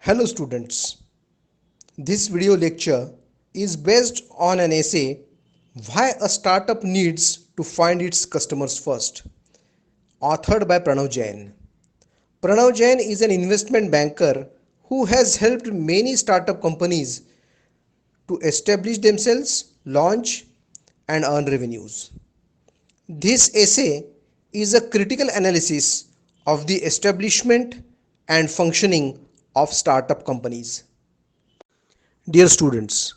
Hello students, this video lecture is based on an essay Why a Startup Needs to Find Its Customers First, authored by Pranav Jain. Pranav Jain is an investment banker who has helped many startup companies to establish themselves, launch, and earn revenues. This essay is a critical analysis of the establishment and functioning of startup companies. Dear students,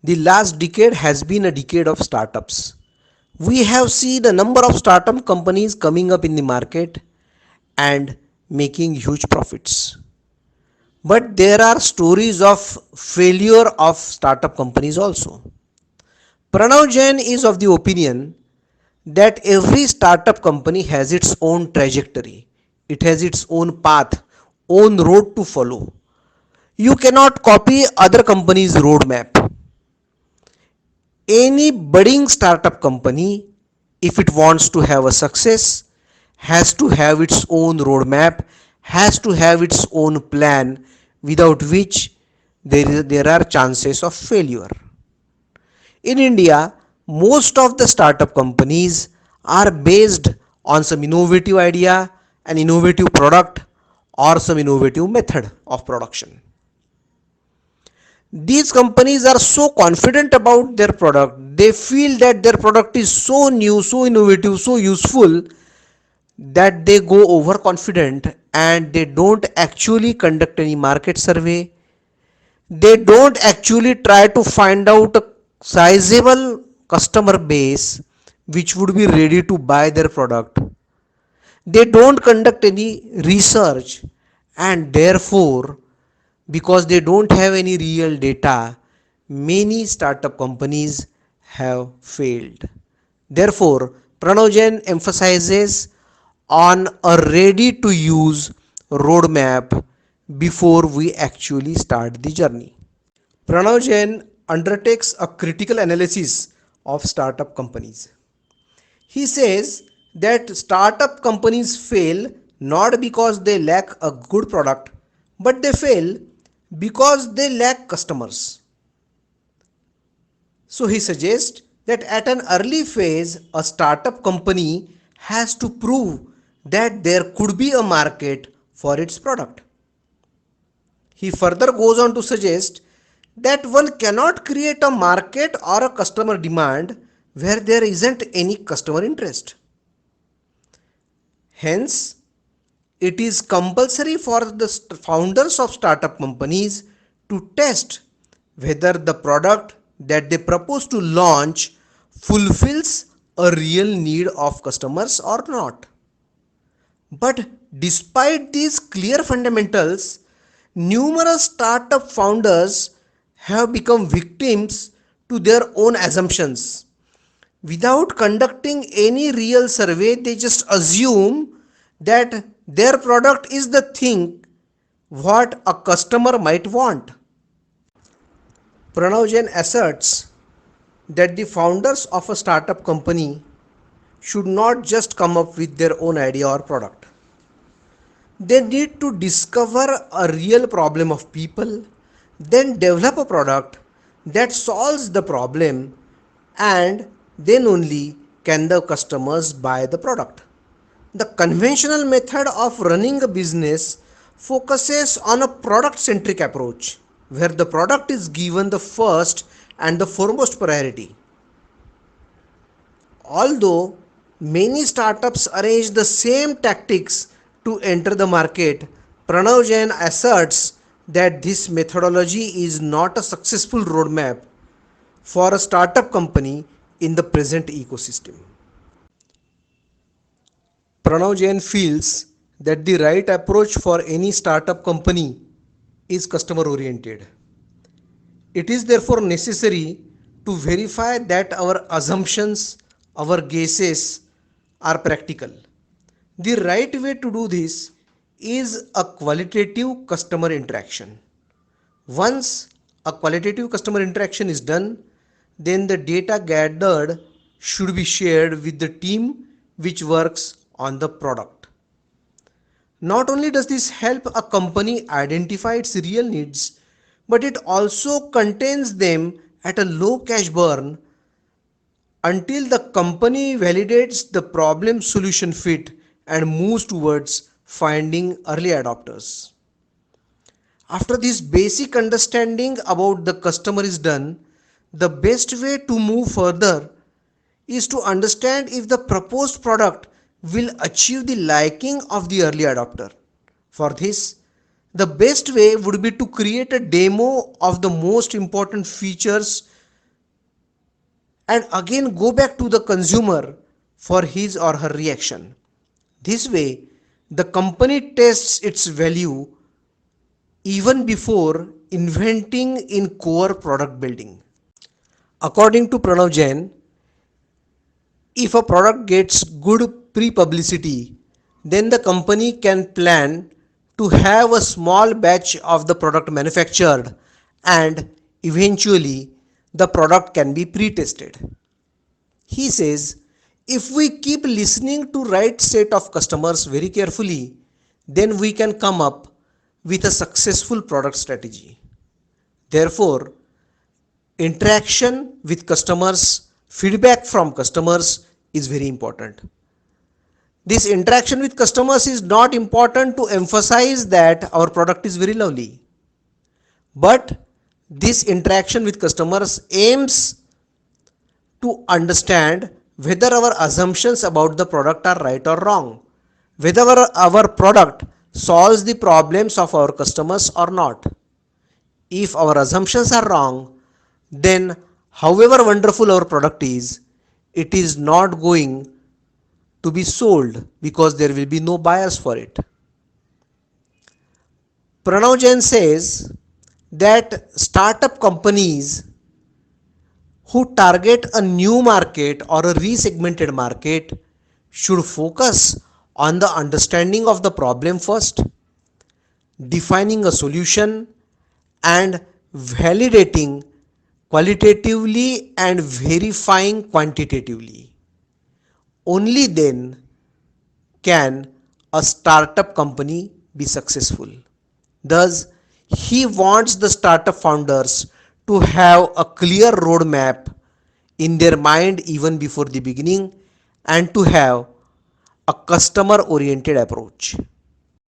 the last decade has been a decade of startups. We have seen a number of startup companies coming up in the market and making huge profits. But there are stories of failure of startup companies also. Pranav Jain is of the opinion that every startup company has its own trajectory. It has its own path, own road to follow. You cannot copy other companies' roadmap. Any budding startup company, if it wants to have a success, has to have its own roadmap, has to have its own plan, without which there are chances of failure. In India, most of the startup companies are based on some innovative idea, an innovative product, or some innovative method of production. These companies are so confident about their product, they feel that their product is so new, so innovative, so useful, that they go overconfident and they don't actually conduct any market survey. They don't actually try to find out a sizable customer base which would be ready to buy their product. They don't conduct any research, and therefore, because they don't have any real data, many startup companies have failed. Therefore, Pranav Jain emphasizes on a ready to use roadmap before we actually start the journey. Pranav Jain undertakes a critical analysis of startup companies. He says that startup companies fail not because they lack a good product, but they fail because they lack customers. So he suggests that at an early phase, a startup company has to prove that there could be a market for its product. He further goes on to suggest that one cannot create a market or a customer demand where there isn't any customer interest. Hence, it is compulsory for the founders of startup companies to test whether the product that they propose to launch fulfills a real need of customers or not. But despite these clear fundamentals, numerous startup founders have become victims to their own assumptions. Without conducting any real survey, they just assume that their product is the thing what a customer might want. Pranav Jain asserts that the founders of a startup company should not just come up with their own idea or product. They need to discover a real problem of people, then develop a product that solves the problem, and then only can the customers buy the product. The conventional method of running a business focuses on a product centric approach where the product is given the first and the foremost priority. Although many startups arrange the same tactics to enter the market, Pranav Jain asserts that this methodology is not a successful roadmap for a startup company in the present ecosystem. Pranav Jain feels that the right approach for any startup company is customer oriented. It is therefore necessary to verify that our assumptions, our guesses are practical. The right way to do this is a qualitative customer interaction. Once a qualitative customer interaction is done, then the data gathered should be shared with the team which works on the product. Not only does this help a company identify its real needs, but it also contains them at a low cash burn until the company validates the problem solution fit and moves towards finding early adopters. After this basic understanding about the customer is done, the best way to move further is to understand if the proposed product will achieve the liking of the early adopter. For this, the best way would be to create a demo of the most important features and again go back to the consumer for his or her reaction. This way, the company tests its value even before inventing in core product building. According to Pranav Jain, if a product gets good pre-publicity, then the company can plan to have a small batch of the product manufactured and eventually the product can be pre-tested. He says, if we keep listening to right set of customers very carefully, then we can come up with a successful product strategy. Therefore, interaction with customers, feedback from customers is very important. This interaction with customers is not important to emphasize that our product is very lovely, but this interaction with customers aims to understand whether our assumptions about the product are right or wrong, whether our product solves the problems of our customers or not. If our assumptions are wrong, then however wonderful our product is, it is not going to be sold because there will be no buyers for it. Pranav Jain says that startup companies who target a new market or a resegmented market should focus on the understanding of the problem first, defining a solution, and validating qualitatively and verifying quantitatively. Only then can a startup company be successful. Thus, he wants the startup founders to have a clear roadmap in their mind even before the beginning and to have a customer oriented approach.